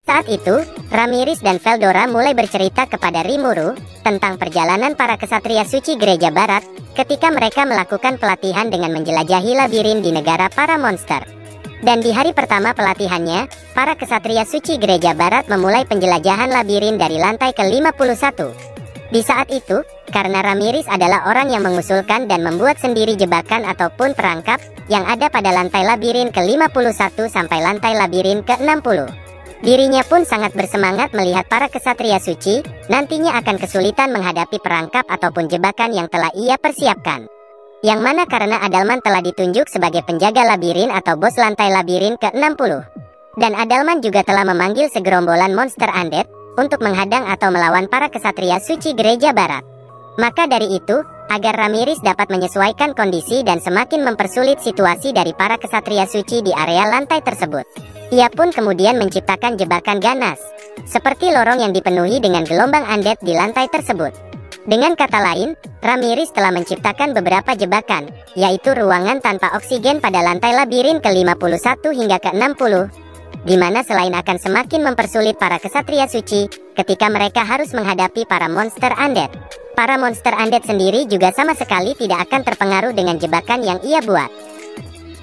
Saat itu, Ramirez dan Veldora mulai bercerita kepada Rimuru tentang perjalanan para kesatria suci gereja barat ketika mereka melakukan pelatihan dengan menjelajahi labirin di negara para monster. Dan di hari pertama pelatihannya, para kesatria suci gereja barat memulai penjelajahan labirin dari lantai ke-51. Di saat itu, karena Ramirez adalah orang yang mengusulkan dan membuat sendiri jebakan ataupun perangkap yang ada pada lantai labirin ke-51 sampai lantai labirin ke-60. Dirinya pun sangat bersemangat melihat para kesatria suci nantinya akan kesulitan menghadapi perangkap ataupun jebakan yang telah ia persiapkan. Yang mana karena Adalman telah ditunjuk sebagai penjaga labirin atau bos lantai labirin ke-60. Dan Adalman juga telah memanggil segerombolan monster undead untuk menghadang atau melawan para kesatria suci gereja barat. Maka dari itu, agar Ramirez dapat menyesuaikan kondisi dan semakin mempersulit situasi dari para kesatria suci di area lantai tersebut, ia pun kemudian menciptakan jebakan ganas, seperti lorong yang dipenuhi dengan gelombang undead di lantai tersebut. Dengan kata lain, Ramirez telah menciptakan beberapa jebakan, yaitu ruangan tanpa oksigen pada lantai labirin ke-51 hingga ke-60, di mana selain akan semakin mempersulit para kesatria suci ketika mereka harus menghadapi para monster undead, para monster undead sendiri juga sama sekali tidak akan terpengaruh dengan jebakan yang ia buat.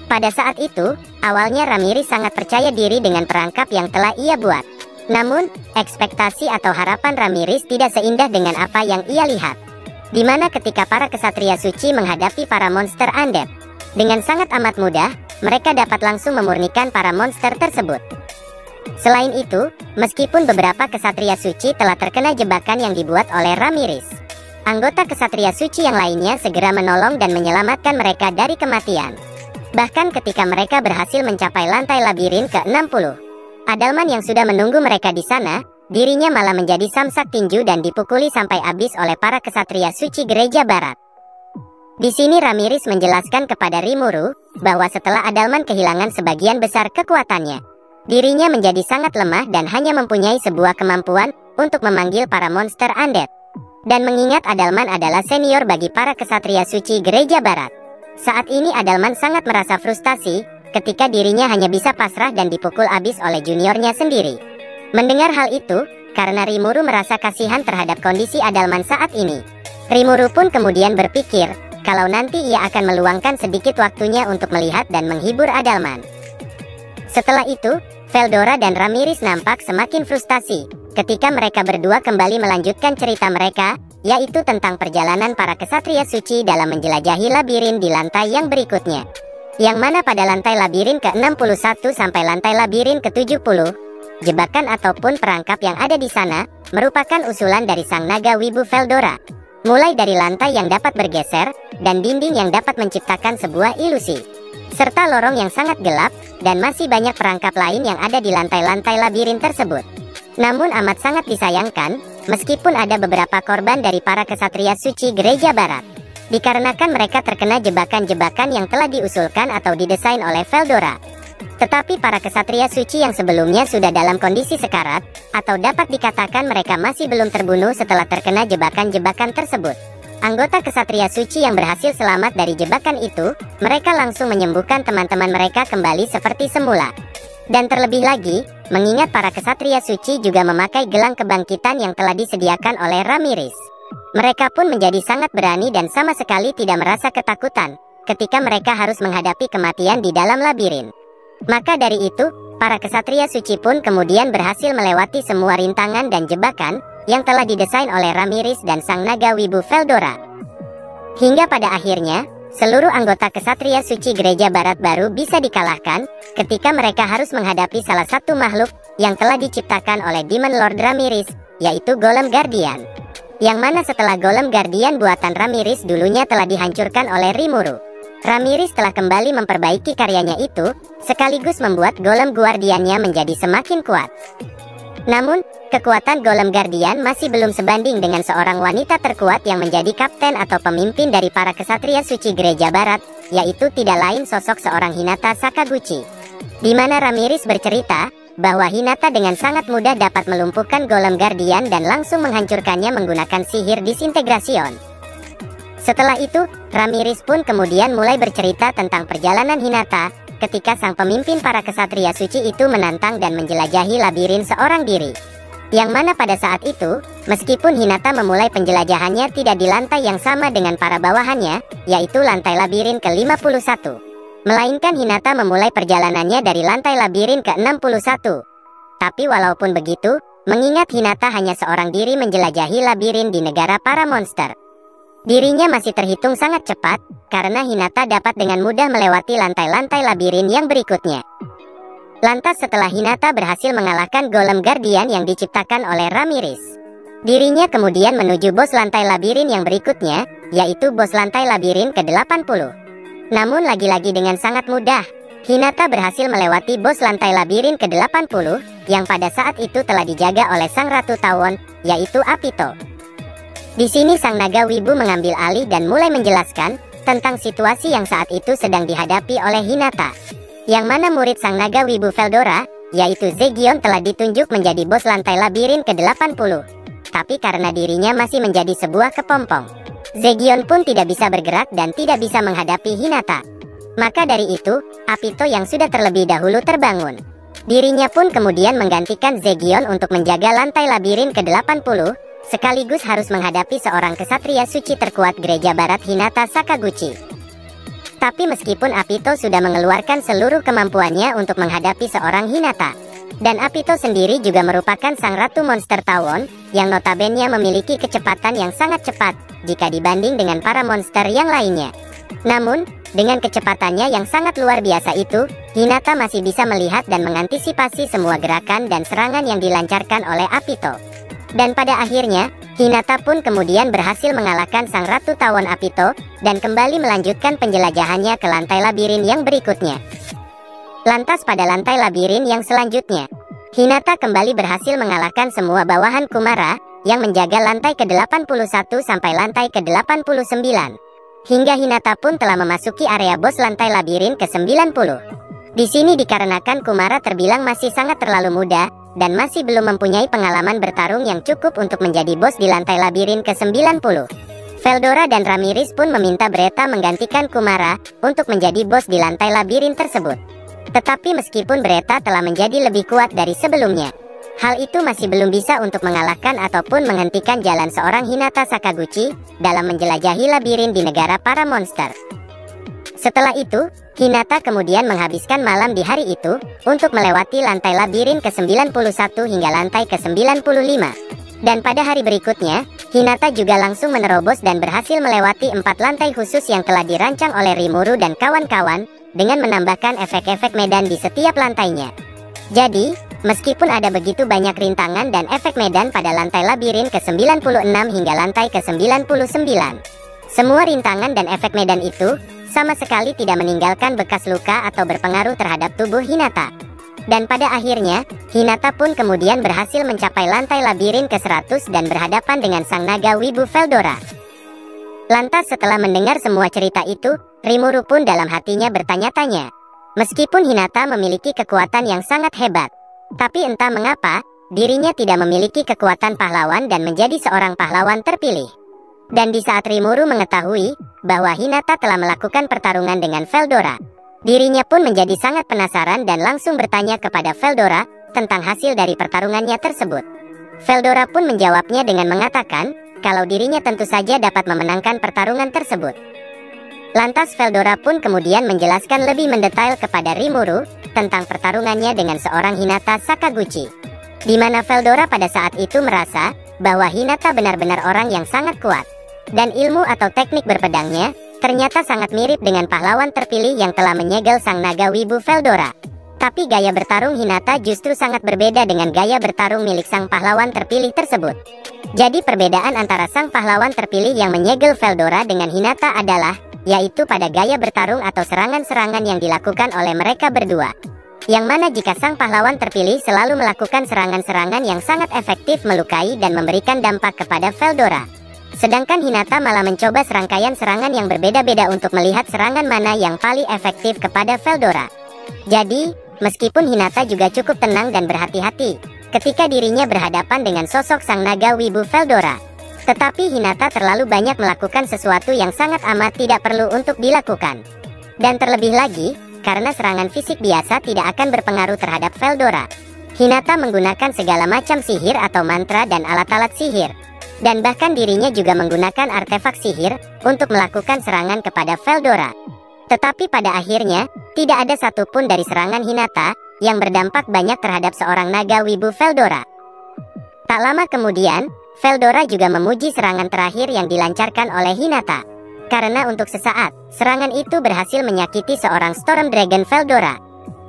Pada saat itu, awalnya Ramirez sangat percaya diri dengan perangkap yang telah ia buat. Namun, ekspektasi atau harapan Ramirez tidak seindah dengan apa yang ia lihat. Di mana ketika para kesatria suci menghadapi para monster undead, dengan sangat amat mudah, mereka dapat langsung memurnikan para monster tersebut. Selain itu, meskipun beberapa kesatria suci telah terkena jebakan yang dibuat oleh Ramirez, anggota kesatria suci yang lainnya segera menolong dan menyelamatkan mereka dari kematian. Bahkan ketika mereka berhasil mencapai lantai labirin ke-60, Adalman yang sudah menunggu mereka di sana, dirinya malah menjadi samsak tinju dan dipukuli sampai habis oleh para kesatria suci gereja barat. Di sini Ramirez menjelaskan kepada Rimuru bahwa setelah Adalman kehilangan sebagian besar kekuatannya, dirinya menjadi sangat lemah dan hanya mempunyai sebuah kemampuan untuk memanggil para monster undead. Dan mengingat Adalman adalah senior bagi para kesatria suci gereja barat, saat ini Adalman sangat merasa frustasi ketika dirinya hanya bisa pasrah dan dipukul habis oleh juniornya sendiri. Mendengar hal itu, karena Rimuru merasa kasihan terhadap kondisi Adalman saat ini, Rimuru pun kemudian berpikir kalau nanti ia akan meluangkan sedikit waktunya untuk melihat dan menghibur Adalman. Setelah itu, Veldora dan Ramirez nampak semakin frustasi ketika mereka berdua kembali melanjutkan cerita mereka, yaitu tentang perjalanan para kesatria suci dalam menjelajahi labirin di lantai yang berikutnya. Yang mana pada lantai labirin ke-61 sampai lantai labirin ke-70, jebakan ataupun perangkap yang ada di sana merupakan usulan dari sang naga wibu Veldora. Mulai dari lantai yang dapat bergeser, dan dinding yang dapat menciptakan sebuah ilusi, serta lorong yang sangat gelap, dan masih banyak perangkap lain yang ada di lantai-lantai labirin tersebut. Namun amat sangat disayangkan, meskipun ada beberapa korban dari para kesatria suci gereja barat, dikarenakan mereka terkena jebakan-jebakan yang telah diusulkan atau didesain oleh Veldora. Tetapi para kesatria suci yang sebelumnya sudah dalam kondisi sekarat, atau dapat dikatakan mereka masih belum terbunuh setelah terkena jebakan-jebakan tersebut. Anggota kesatria suci yang berhasil selamat dari jebakan itu, mereka langsung menyembuhkan teman-teman mereka kembali seperti semula. Dan terlebih lagi, mengingat para kesatria suci juga memakai gelang kebangkitan yang telah disediakan oleh Ramirez, mereka pun menjadi sangat berani dan sama sekali tidak merasa ketakutan ketika mereka harus menghadapi kematian di dalam labirin. Maka dari itu, para kesatria suci pun kemudian berhasil melewati semua rintangan dan jebakan yang telah didesain oleh Ramirez dan sang naga wibu Veldora. Hingga pada akhirnya, seluruh anggota kesatria suci gereja barat baru bisa dikalahkan ketika mereka harus menghadapi salah satu makhluk yang telah diciptakan oleh Demon Lord Ramirez, yaitu Golem Guardian. Yang mana setelah Golem Guardian buatan Ramirez dulunya telah dihancurkan oleh Rimuru, Ramirez telah kembali memperbaiki karyanya itu, sekaligus membuat Golem Guardiannya menjadi semakin kuat. Namun, kekuatan Golem Guardian masih belum sebanding dengan seorang wanita terkuat yang menjadi kapten atau pemimpin dari para kesatria suci gereja barat, yaitu tidak lain sosok seorang Hinata Sakaguchi. Di mana Ramirez bercerita bahwa Hinata dengan sangat mudah dapat melumpuhkan Golem Guardian dan langsung menghancurkannya menggunakan sihir disintegrasion. Setelah itu, Ramirez pun kemudian mulai bercerita tentang perjalanan Hinata ketika sang pemimpin para kesatria suci itu menantang dan menjelajahi labirin seorang diri. Yang mana pada saat itu, meskipun Hinata memulai penjelajahannya tidak di lantai yang sama dengan para bawahannya, yaitu lantai labirin ke-51. Melainkan Hinata memulai perjalanannya dari lantai labirin ke-61. Tapi walaupun begitu, mengingat Hinata hanya seorang diri menjelajahi labirin di negara para monster, dirinya masih terhitung sangat cepat, karena Hinata dapat dengan mudah melewati lantai-lantai labirin yang berikutnya. Lantas setelah Hinata berhasil mengalahkan Golem Guardian yang diciptakan oleh Ramirez, dirinya kemudian menuju bos lantai labirin yang berikutnya, yaitu bos lantai labirin ke-80. Namun lagi-lagi dengan sangat mudah, Hinata berhasil melewati bos lantai labirin ke-80, yang pada saat itu telah dijaga oleh sang Ratu Tawon, yaitu Apito. Di sini sang naga wibu mengambil alih dan mulai menjelaskan tentang situasi yang saat itu sedang dihadapi oleh Hinata. Yang mana murid sang naga wibu Veldora, yaitu Zegion telah ditunjuk menjadi bos lantai labirin ke-80. Tapi karena dirinya masih menjadi sebuah kepompong, Zegion pun tidak bisa bergerak dan tidak bisa menghadapi Hinata. Maka dari itu, Apito yang sudah terlebih dahulu terbangun. Dirinya pun kemudian menggantikan Zegion untuk menjaga lantai labirin ke-80, sekaligus harus menghadapi seorang kesatria suci terkuat gereja barat Hinata Sakaguchi. Tapi meskipun Apito sudah mengeluarkan seluruh kemampuannya untuk menghadapi seorang Hinata, dan Apito sendiri juga merupakan sang ratu monster tawon, yang notabene memiliki kecepatan yang sangat cepat, jika dibanding dengan para monster yang lainnya. Namun, dengan kecepatannya yang sangat luar biasa itu, Hinata masih bisa melihat dan mengantisipasi semua gerakan dan serangan yang dilancarkan oleh Apito. Dan pada akhirnya, Hinata pun kemudian berhasil mengalahkan sang Ratu Tawon Apito, dan kembali melanjutkan penjelajahannya ke lantai labirin yang berikutnya. Lantas pada lantai labirin yang selanjutnya, Hinata kembali berhasil mengalahkan semua bawahan Kumara, yang menjaga lantai ke-81 sampai lantai ke-89. Hingga Hinata pun telah memasuki area bos lantai labirin ke-90. Di sini dikarenakan Kumara terbilang masih sangat terlalu muda, dan masih belum mempunyai pengalaman bertarung yang cukup untuk menjadi bos di lantai labirin ke-90. Veldora dan Ramirez pun meminta Breta menggantikan Kumara untuk menjadi bos di lantai labirin tersebut. Tetapi meskipun Breta telah menjadi lebih kuat dari sebelumnya, hal itu masih belum bisa untuk mengalahkan ataupun menghentikan jalan seorang Hinata Sakaguchi dalam menjelajahi labirin di negara para monster. Setelah itu, Hinata kemudian menghabiskan malam di hari itu untuk melewati lantai labirin ke-91 hingga lantai ke-95. Dan pada hari berikutnya, Hinata juga langsung menerobos dan berhasil melewati 4 lantai khusus yang telah dirancang oleh Rimuru dan kawan-kawan, dengan menambahkan efek-efek medan di setiap lantainya. Jadi, meskipun ada begitu banyak rintangan dan efek medan pada lantai labirin ke-96 hingga lantai ke-99, semua rintangan dan efek medan itu sama sekali tidak meninggalkan bekas luka atau berpengaruh terhadap tubuh Hinata. Dan pada akhirnya, Hinata pun kemudian berhasil mencapai lantai labirin ke-100 dan berhadapan dengan sang naga wibu Veldora. Lantas setelah mendengar semua cerita itu, Rimuru pun dalam hatinya bertanya-tanya. Meskipun Hinata memiliki kekuatan yang sangat hebat, tapi entah mengapa, dirinya tidak memiliki kekuatan pahlawan dan menjadi seorang pahlawan terpilih. Dan di saat Rimuru mengetahui bahwa Hinata telah melakukan pertarungan dengan Veldora, dirinya pun menjadi sangat penasaran dan langsung bertanya kepada Veldora tentang hasil dari pertarungannya tersebut. Veldora pun menjawabnya dengan mengatakan kalau dirinya tentu saja dapat memenangkan pertarungan tersebut. Lantas Veldora pun kemudian menjelaskan lebih mendetail kepada Rimuru tentang pertarungannya dengan seorang Hinata Sakaguchi, di mana Veldora pada saat itu merasa bahwa Hinata benar-benar orang yang sangat kuat. Dan ilmu atau teknik berpedangnya ternyata sangat mirip dengan pahlawan terpilih yang telah menyegel sang naga wibu Veldora. Tapi gaya bertarung Hinata justru sangat berbeda dengan gaya bertarung milik sang pahlawan terpilih tersebut. Jadi perbedaan antara sang pahlawan terpilih yang menyegel Veldora dengan Hinata adalah, yaitu pada gaya bertarung atau serangan-serangan yang dilakukan oleh mereka berdua. Yang mana jika sang pahlawan terpilih selalu melakukan serangan-serangan yang sangat efektif melukai dan memberikan dampak kepada Veldora. Sedangkan Hinata malah mencoba serangkaian serangan yang berbeda-beda untuk melihat serangan mana yang paling efektif kepada Veldora. Jadi, meskipun Hinata juga cukup tenang dan berhati-hati ketika dirinya berhadapan dengan sosok sang naga wibu Veldora, tetapi Hinata terlalu banyak melakukan sesuatu yang sangat amat tidak perlu untuk dilakukan. Dan terlebih lagi, karena serangan fisik biasa tidak akan berpengaruh terhadap Veldora. Hinata menggunakan segala macam sihir atau mantra dan alat-alat sihir. Dan bahkan dirinya juga menggunakan artefak sihir untuk melakukan serangan kepada Veldora. Tetapi pada akhirnya, tidak ada satupun dari serangan Hinata yang berdampak banyak terhadap seorang naga wibu Veldora. Tak lama kemudian, Veldora juga memuji serangan terakhir yang dilancarkan oleh Hinata. Karena untuk sesaat, serangan itu berhasil menyakiti seorang Storm Dragon Veldora.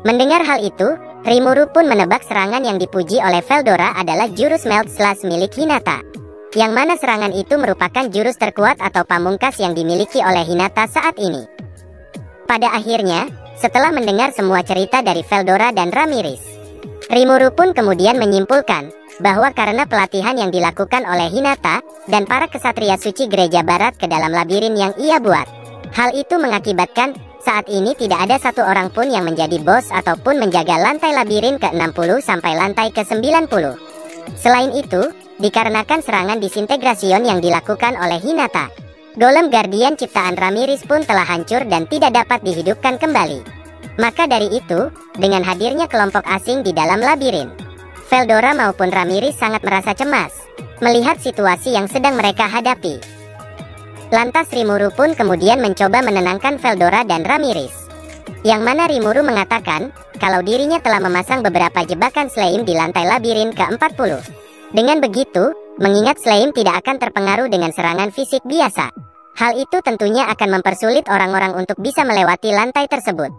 Mendengar hal itu, Rimuru pun menebak serangan yang dipuji oleh Veldora adalah jurus Melt Slash milik Hinata. Yang mana serangan itu merupakan jurus terkuat atau pamungkas yang dimiliki oleh Hinata saat ini. Pada akhirnya, setelah mendengar semua cerita dari Veldora dan Ramirez, Rimuru pun kemudian menyimpulkan bahwa karena pelatihan yang dilakukan oleh Hinata dan para kesatria suci gereja barat ke dalam labirin yang ia buat, hal itu mengakibatkan saat ini tidak ada satu orang pun yang menjadi bos ataupun menjaga lantai labirin ke-60 sampai lantai ke-90. Selain itu, dikarenakan serangan disintegrasion yang dilakukan oleh Hinata, golem guardian ciptaan Ramirez pun telah hancur dan tidak dapat dihidupkan kembali. Maka dari itu, dengan hadirnya kelompok asing di dalam labirin, Veldora maupun Ramirez sangat merasa cemas melihat situasi yang sedang mereka hadapi. Lantas Rimuru pun kemudian mencoba menenangkan Veldora dan Ramirez. Yang mana Rimuru mengatakan kalau dirinya telah memasang beberapa jebakan Slime di lantai labirin ke-40. Dengan begitu, mengingat Slime tidak akan terpengaruh dengan serangan fisik biasa, hal itu tentunya akan mempersulit orang-orang untuk bisa melewati lantai tersebut.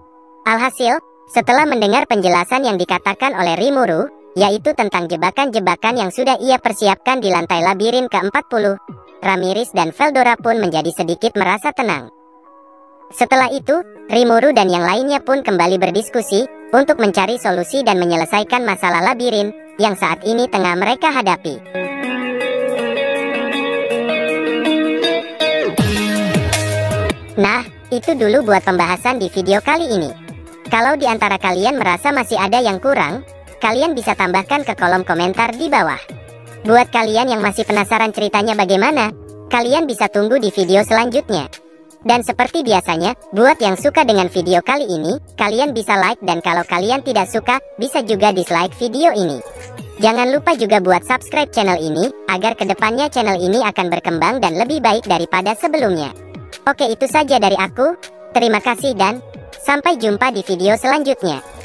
Alhasil, setelah mendengar penjelasan yang dikatakan oleh Rimuru, yaitu tentang jebakan-jebakan yang sudah ia persiapkan di lantai labirin ke-40, Ramirez dan Veldora pun menjadi sedikit merasa tenang. Setelah itu, Rimuru dan yang lainnya pun kembali berdiskusi untuk mencari solusi dan menyelesaikan masalah labirin yang saat ini tengah mereka hadapi. Nah, itu dulu buat pembahasan di video kali ini. Kalau di antara kalian merasa masih ada yang kurang, kalian bisa tambahkan ke kolom komentar di bawah. Buat kalian yang masih penasaran ceritanya bagaimana, kalian bisa tunggu di video selanjutnya. Dan seperti biasanya, buat yang suka dengan video kali ini, kalian bisa like, dan kalau kalian tidak suka, bisa juga dislike video ini. Jangan lupa juga buat subscribe channel ini, agar kedepannya channel ini akan berkembang dan lebih baik daripada sebelumnya. Oke, itu saja dari aku. Terima kasih dan sampai jumpa di video selanjutnya.